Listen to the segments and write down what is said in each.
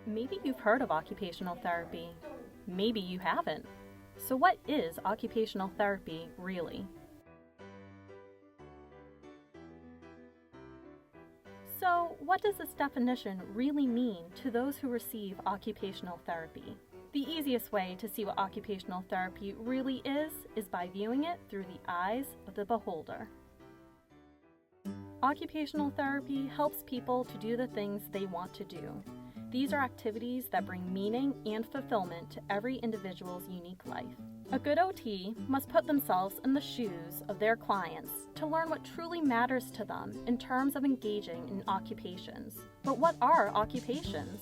Maybe you've heard of occupational therapy. Maybe you haven't. So what is occupational therapy really? So what does this definition really mean to those who receive occupational therapy? The easiest way to see what occupational therapy really is by viewing it through the eyes of the beholder. Occupational therapy helps people to do the things they want to do. These are activities that bring meaning and fulfillment to every individual's unique life. A good OT must put themselves in the shoes of their clients to learn what truly matters to them in terms of engaging in occupations. But what are occupations?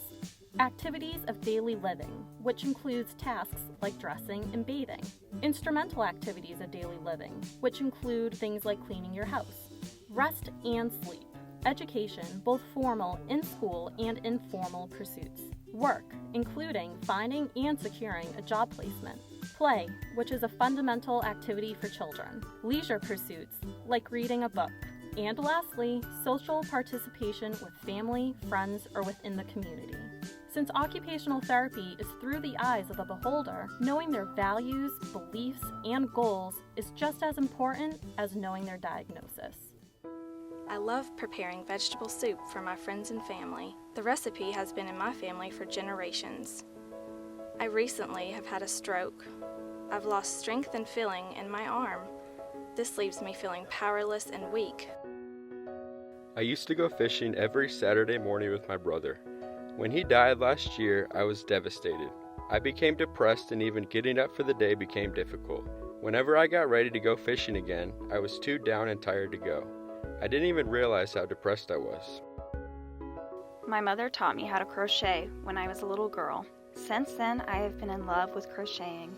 Activities of daily living, which includes tasks like dressing and bathing. Instrumental activities of daily living, which include things like cleaning your house. Rest and sleep. Education, both formal in school and informal pursuits. Work, including finding and securing a job placement. Play, which is a fundamental activity for children. Leisure pursuits, like reading a book. And lastly, social participation with family, friends, or within the community. Since occupational therapy is through the eyes of the beholder, knowing their values, beliefs, and goals is just as important as knowing their diagnosis. I love preparing vegetable soup for my friends and family. The recipe has been in my family for generations. I recently have had a stroke. I've lost strength and feeling in my arm. This leaves me feeling powerless and weak. I used to go fishing every Saturday morning with my brother. When he died last year, I was devastated. I became depressed and even getting up for the day became difficult. Whenever I got ready to go fishing again, I was too down and tired to go. I didn't even realize how depressed I was. My mother taught me how to crochet when I was a little girl. Since then, I have been in love with crocheting.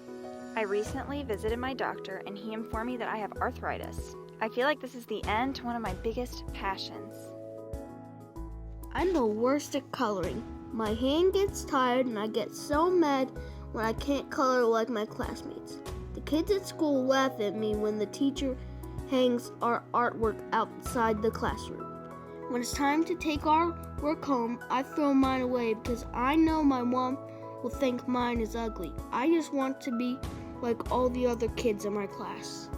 I recently visited my doctor and he informed me that I have arthritis. I feel like this is the end to one of my biggest passions. I'm the worst at coloring. My hand gets tired and I get so mad when I can't color like my classmates. The kids at school laugh at me when the teacher hangs our artwork outside the classroom. When it's time to take our work home, I throw mine away because I know my mom will think mine is ugly. I just want to be like all the other kids in my class.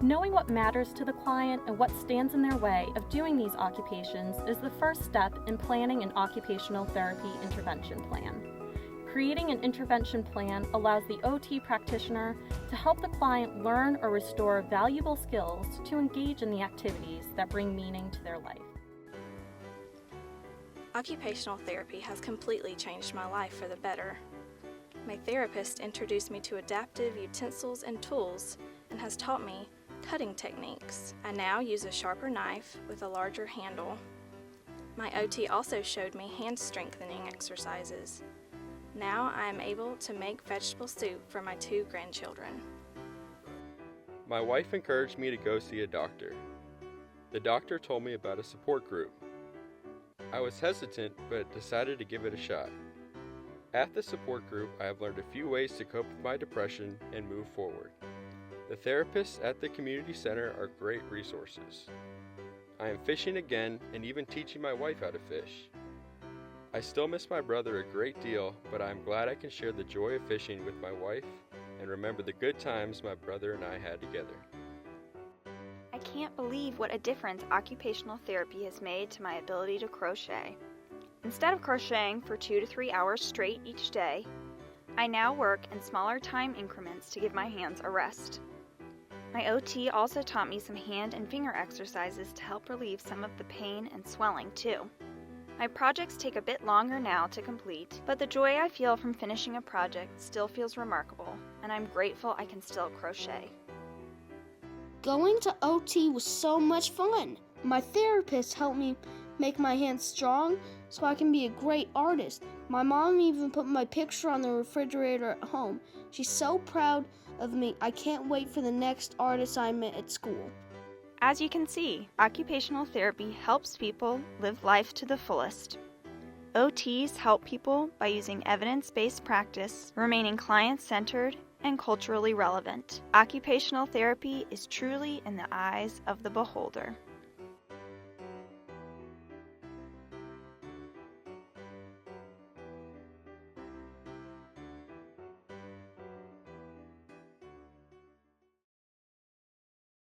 Knowing what matters to the client and what stands in their way of doing these occupations is the first step in planning an occupational therapy intervention plan. Creating an intervention plan allows the OT practitioner to help the client learn or restore valuable skills to engage in the activities that bring meaning to their life. Occupational therapy has completely changed my life for the better. My therapist introduced me to adaptive utensils and tools and has taught me cutting techniques. I now use a sharper knife with a larger handle. My OT also showed me hand strengthening exercises. Now I am able to make vegetable soup for my 2 grandchildren. My wife encouraged me to go see a doctor. The doctor told me about a support group. I was hesitant, but decided to give it a shot. At the support group, I have learned a few ways to cope with my depression and move forward. The therapists at the community center are great resources. I am fishing again and even teaching my wife how to fish. I still miss my brother a great deal, but I am glad I can share the joy of fishing with my wife and remember the good times my brother and I had together. I can't believe what a difference occupational therapy has made to my ability to crochet. Instead of crocheting for 2 to 3 hours straight each day, I now work in smaller time increments to give my hands a rest. My OT also taught me some hand and finger exercises to help relieve some of the pain and swelling too. My projects take a bit longer now to complete, but the joy I feel from finishing a project still feels remarkable, and I'm grateful I can still crochet. Going to OT was so much fun. My therapist helped me make my hands strong so I can be a great artist. My mom even put my picture on the refrigerator at home. She's so proud of me. I can't wait for the next artist I met at school. As you can see, occupational therapy helps people live life to the fullest. OTs help people by using evidence-based practice, remaining client-centered, and culturally relevant. Occupational therapy is truly in the eyes of the beholder.